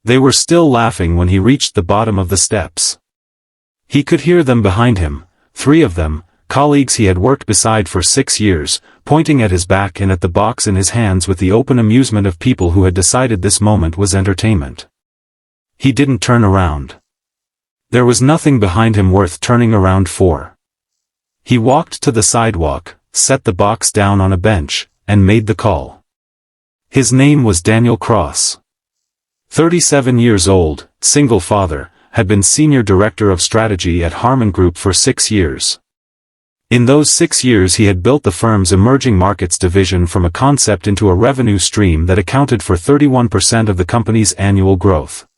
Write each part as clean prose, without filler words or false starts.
They were still laughing when he reached the bottom of the steps. He could hear them behind him, 3 of them, colleagues he had worked beside for 6 years, pointing at his back and at the box in his hands with the open amusement of people who had decided this moment was entertainment. He didn't turn around. There was nothing behind him worth turning around for. He walked to the sidewalk, set the box down on a bench, and made the call. His name was Daniel Cross. 37 years old, single father, had been senior director of strategy at Harman Group for 6 years. In those 6 years he had built the firm's emerging markets division from a concept into a revenue stream that accounted for 31% of the company's annual growth.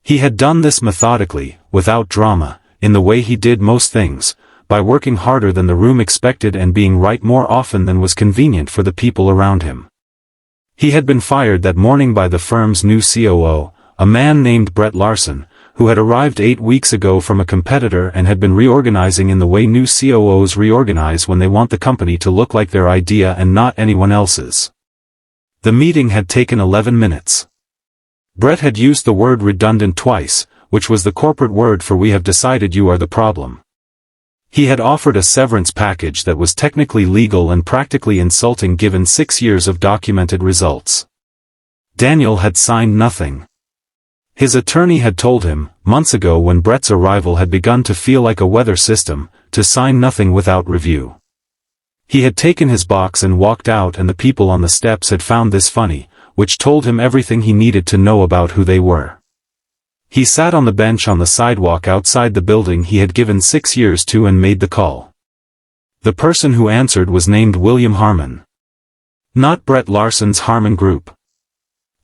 He had done this methodically, without drama, in the way he did most things, by working harder than the room expected and being right more often than was convenient for the people around him. He had been fired that morning by the firm's new COO, a man named Brett Larson, who had arrived 8 weeks ago from a competitor and had been reorganizing in the way new COOs reorganize when they want the company to look like their idea and not anyone else's. The meeting had taken 11 minutes. Brett had used the word redundant twice, which was the corporate word for "we have decided you are the problem." He had offered a severance package that was technically legal and practically insulting given 6 years of documented results. Daniel had signed nothing. His attorney had told him, months ago when Brett's arrival had begun to feel like a weather system, to sign nothing without review. He had taken his box and walked out, and the people on the steps had found this funny, which told him everything he needed to know about who they were. He sat on the bench on the sidewalk outside the building he had given 6 years to and made the call. The person who answered was named William Harman. Not Brett Larson's Harman Group.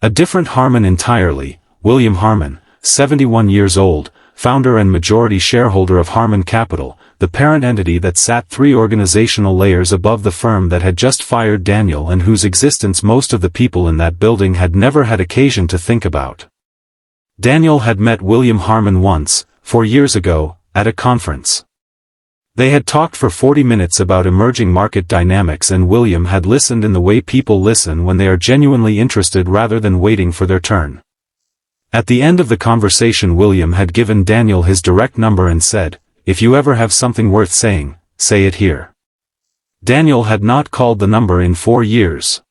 A different Harman entirely, William Harman, 71 years old, founder and majority shareholder of Harman Capital, the parent entity that sat 3 organizational layers above the firm that had just fired Daniel and whose existence most of the people in that building had never had occasion to think about. Daniel had met William Harman once, 4 years ago, at a conference. They had talked for 40 minutes about emerging market dynamics, and William had listened in the way people listen when they are genuinely interested rather than waiting for their turn. At the end of the conversation William had given Daniel his direct number and said, "If you ever have something worth saying, say it here." Daniel had not called the number in 4 years.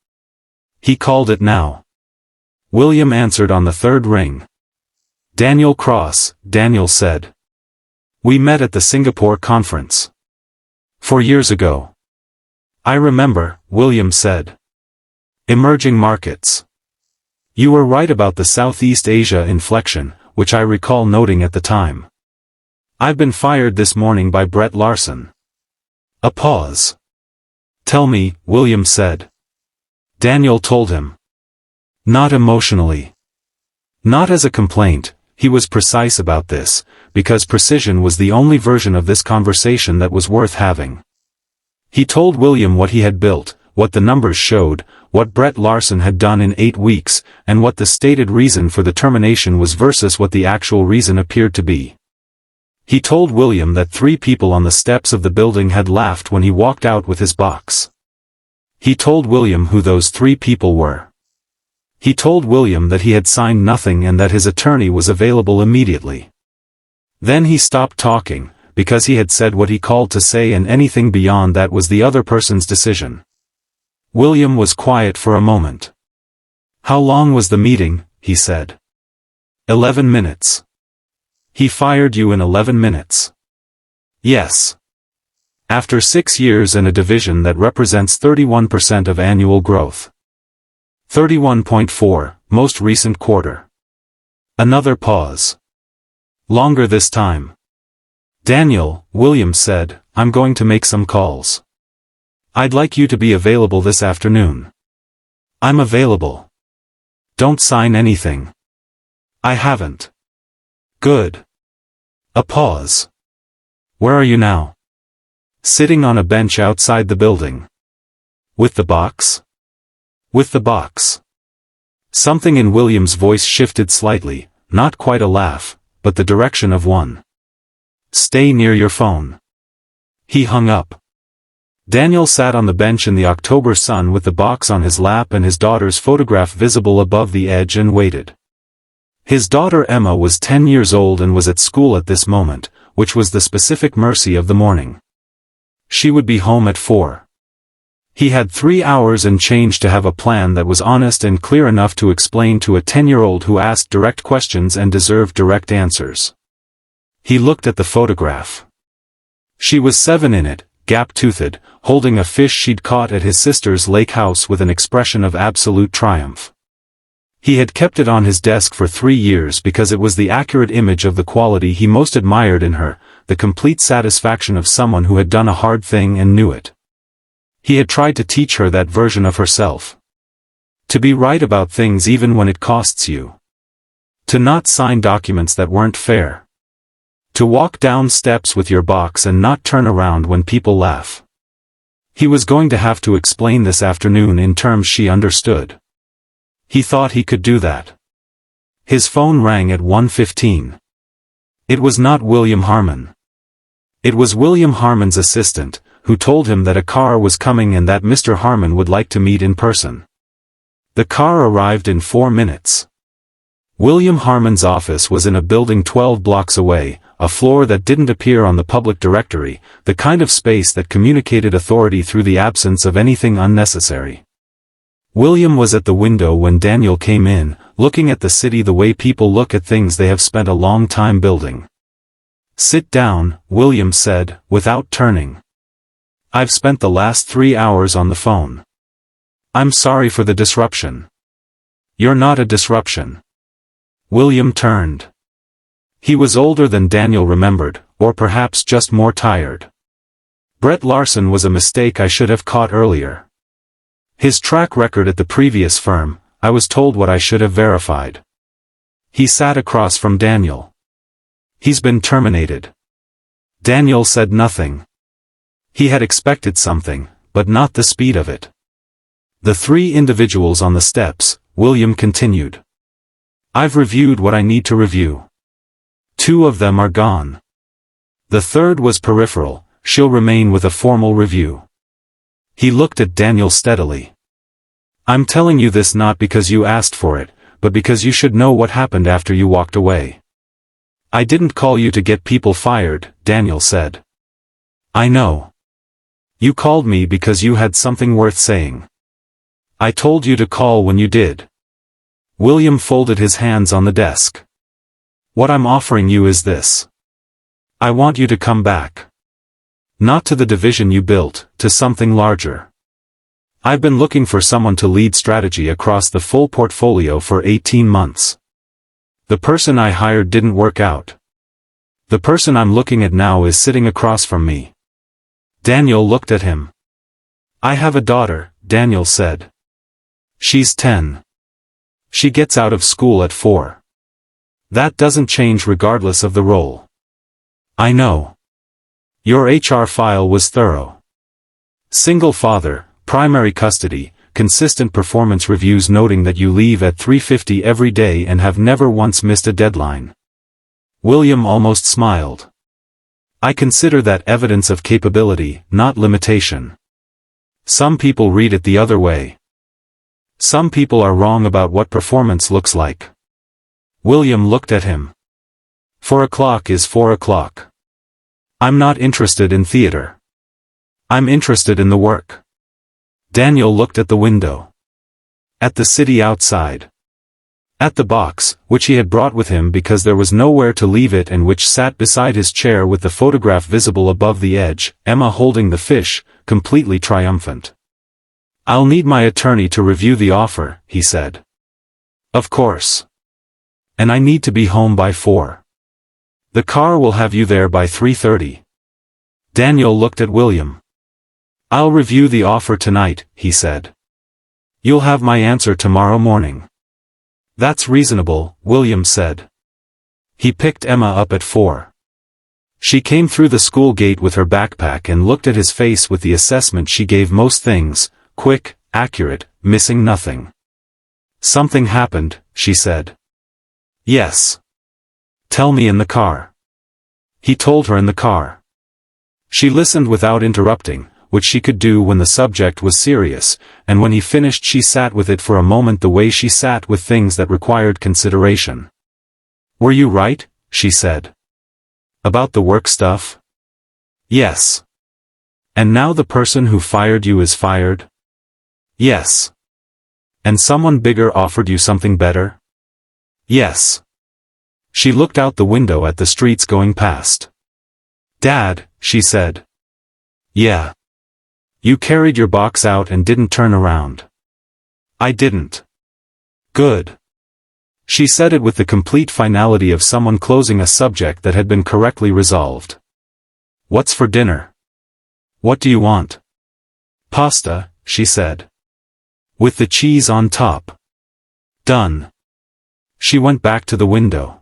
He called it now. William answered on the 3rd ring. "Daniel Cross," Daniel said. "We met at the Singapore conference 4 years ago." "I remember," William said. "Emerging markets. You were right about the Southeast Asia inflection, which I recall noting at the time. I've been fired this morning by Brett Larson." A pause. "Tell me," William said. Daniel told him. Not emotionally. Not as a complaint. He was precise about this, because precision was the only version of this conversation that was worth having. He told William what he had built, what the numbers showed, what Brett Larson had done in 8 weeks, and what the stated reason for the termination was versus what the actual reason appeared to be. He told William that 3 people on the steps of the building had laughed when he walked out with his box. He told William who those 3 people were. He told William that he had signed nothing and that his attorney was available immediately. Then he stopped talking, because he had said what he called to say, and anything beyond that was the other person's decision. William was quiet for a moment. "How long was the meeting?" he said. 11 minutes. "He fired you in 11 minutes?" "Yes. After 6 years and a division that represents 31% of annual growth. 31.4, most recent quarter." Another pause. "Longer this time." "Daniel," William said, "I'm going to make some calls. I'd like you to be available this afternoon." "I'm available." "Don't sign anything." "I haven't." "Good." A pause. "Where are you now?" "Sitting on a bench outside the building." "With the box?" "With the box." Something in William's voice shifted slightly, not quite a laugh, but the direction of one. "Stay near your phone." He hung up. Daniel sat on the bench in the October sun with the box on his lap and his daughter's photograph visible above the edge and waited. His daughter Emma was 10 years old and was at school at this moment, which was the specific mercy of the morning. She would be home at 4. He had 3 hours and change to have a plan that was honest and clear enough to explain to a 10-year-old who asked direct questions and deserved direct answers. He looked at the photograph. She was 7 in it, gap-toothed, holding a fish she'd caught at his sister's lake house with an expression of absolute triumph. He had kept it on his desk for 3 years because it was the accurate image of the quality he most admired in her, the complete satisfaction of someone who had done a hard thing and knew it. He had tried to teach her that version of herself. To be right about things even when it costs you. To not sign documents that weren't fair. To walk down steps with your box and not turn around when people laugh. He was going to have to explain this afternoon in terms she understood. He thought he could do that. His phone rang at 1:15. It was not William Harmon. It was William Harmon's assistant, who told him that a car was coming and that Mr. Harmon would like to meet in person. The car arrived in 4 minutes. William Harmon's office was in a building 12 blocks away, a floor that didn't appear on the public directory, the kind of space that communicated authority through the absence of anything unnecessary. William was at the window when Daniel came in, looking at the city the way people look at things they have spent a long time building. "Sit down," William said, without turning. "I've spent the last 3 hours on the phone. I'm sorry for the disruption." "You're not a disruption." William turned. He was older than Daniel remembered, or perhaps just more tired. Brett Larson was a mistake I should have caught earlier. His track record at the previous firm, I was told what I should have verified. He sat across from Daniel. "He's been terminated." Daniel said nothing. He had expected something, but not the speed of it. The 3 individuals on the steps, William continued. "I've reviewed what I need to review. 2 of them are gone. The 3rd was peripheral, she'll remain with a formal review." He looked at Daniel steadily. "I'm telling you this not because you asked for it, but because you should know what happened after you walked away." "I didn't call you to get people fired," Daniel said. "I know. You called me because you had something worth saying. I told you to call when you did." William folded his hands on the desk. "What I'm offering you is this. I want you to come back. Not to the division you built, to something larger. I've been looking for someone to lead strategy across the full portfolio for 18 months. The person I hired didn't work out. The person I'm looking at now is sitting across from me." Daniel looked at him. "I have a daughter," Daniel said. "She's 10. She gets out of school at 4. That doesn't change regardless of the role." "I know. Your HR file was thorough. Single father, primary custody, consistent performance reviews noting that you leave at 3:50 every day and have never once missed a deadline." William almost smiled. "I consider that evidence of capability, not limitation. Some people read it the other way. Some people are wrong about what performance looks like." William looked at him. 4 o'clock is 4 o'clock. I'm not interested in theater. I'm interested in the work." Daniel looked at the window. At the city outside. At the box, which he had brought with him because there was nowhere to leave it and which sat beside his chair with the photograph visible above the edge, Emma holding the fish, completely triumphant. "I'll need my attorney to review the offer," he said. "Of course. And I need to be home by 4. The car will have you there by 3:30. Daniel looked at William. "I'll review the offer tonight," he said. "You'll have my answer tomorrow morning." "That's reasonable," William said. He picked Emma up at 4. She came through the school gate with her backpack and looked at his face with the assessment she gave most things, quick, accurate, missing nothing. "Something happened," she said. "Yes." "Tell me in the car." He told her in the car. She listened without interrupting, which she could do when the subject was serious, and when he finished she sat with it for a moment the way she sat with things that required consideration. Were you right? She said. About the work stuff? Yes. And now the person who fired you is fired? Yes. And someone bigger offered you something better? Yes. She looked out the window at the streets going past. Dad, she said. Yeah. You carried your box out and didn't turn around. I didn't. Good. She said it with the complete finality of someone closing a subject that had been correctly resolved. What's for dinner? What do you want? Pasta, she said. With the cheese on top. Done. She went back to the window.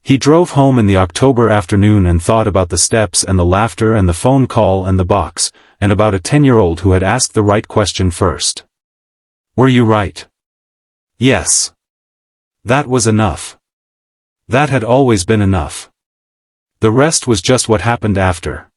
He drove home in the October afternoon and thought about the steps and the laughter and the phone call and the box, and about a 10-year-old who had asked the right question first. Were you right? Yes. That was enough. That had always been enough. The rest was just what happened after.